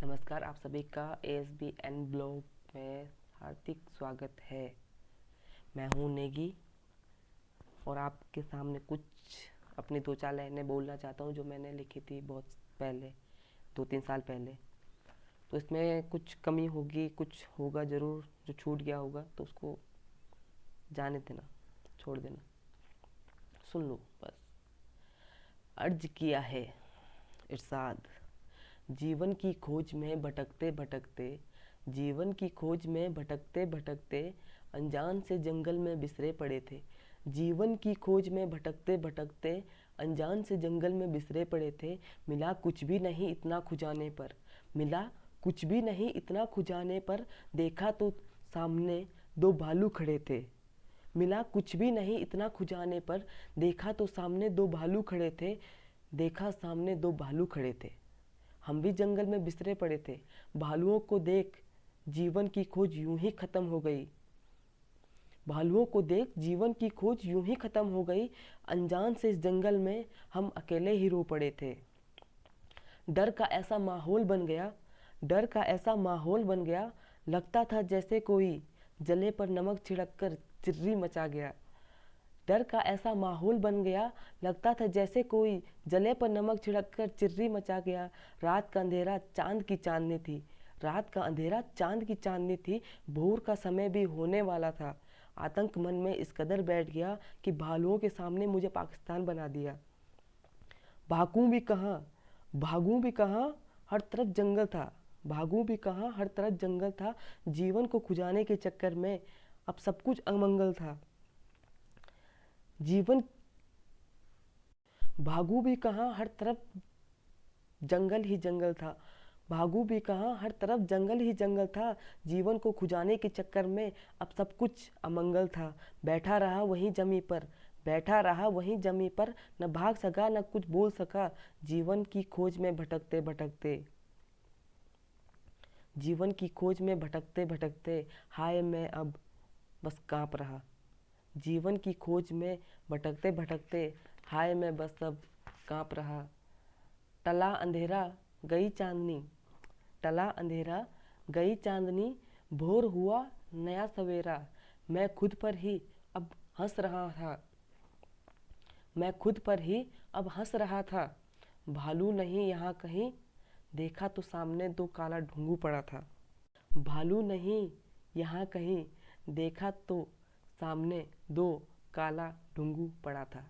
नमस्कार, आप सभी का ASBN ब्लॉग में हार्दिक स्वागत है। मैं हूँ नेगी और आपके सामने कुछ अपनी दो चार लाइनें बोलना चाहता हूँ जो मैंने लिखी थी बहुत पहले, 2-3 साल पहले। तो इसमें कुछ कमी होगी, कुछ होगा ज़रूर जो छूट गया होगा, तो उसको जाने देना, छोड़ देना, सुन लो बस। अर्ज किया है इरशाद, जीवन की खोज में भटकते भटकते, जीवन की खोज में भटकते भटकते अनजान से जंगल में बिसरे पड़े थे। जीवन की खोज में भटकते भटकते अनजान से जंगल में बिसरे पड़े थे। मिला कुछ भी नहीं इतना खुजाने पर, मिला कुछ भी नहीं इतना खुजाने पर, देखा तो सामने दो भालू खड़े थे। मिला कुछ भी नहीं इतना खुजाने पर, देखा तो सामने दो भालू खड़े थे। देखा सामने दो भालू खड़े थे। हम भी जंगल में बिसरे पड़े थे। भालुओं को देख जीवन की खोज यूं ही खत्म हो गई। भालुओं को देख जीवन की खोज यूं ही खत्म हो गई। अनजान से इस जंगल में हम अकेले ही रो पड़े थे। डर का ऐसा माहौल बन गया, डर का ऐसा माहौल बन गया, लगता था जैसे कोई जले पर नमक छिड़क कर चिर्री मचा गया। डर का ऐसा माहौल बन गया, लगता था जैसे कोई जले पर नमक छिड़क कर चिर्री मचा गया। रात का अंधेरा चांद की चांदनी थी, रात का अंधेरा चांद की चांदनी थी। भोर का समय भी होने वाला था। आतंक मन में इस कदर बैठ गया कि भालुओं के सामने मुझे पाकिस्तान बना दिया। भागूं भी कहाँ, भागूं भी कहाँ, हर तरफ जंगल था। भागूं भी कहाँ, हर तरफ जंगल था। जीवन को खुजाने के चक्कर में अब सब कुछ अमंगल था। जीवन भागू भी कहाँ, हर तरफ जंगल ही जंगल था। भागू भी कहाँ, हर तरफ जंगल ही जंगल था। जीवन को खुजाने के चक्कर में अब सब कुछ अमंगल था। बैठा रहा वहीं जमी पर, बैठा रहा वहीं जमी पर, न भाग सका न कुछ बोल सका। जीवन की खोज में भटकते भटकते, जीवन की खोज में भटकते भटकते, हाय मैं अब बस काँप रहा। जीवन की खोज में भटकते भटकते, हाय मैं बस अब काँप रहा। टला अंधेरा गई चांदनी, टला अंधेरा गई चांदनी, भोर हुआ नया सवेरा। मैं खुद पर ही अब हंस रहा था, मैं खुद पर ही अब हंस रहा था। भालू नहीं यहाँ कहीं, देखा तो सामने दो काला ढूंगू पड़ा था। भालू नहीं यहाँ कहीं, देखा तो सामने दो काला ढूंगू पड़ा था।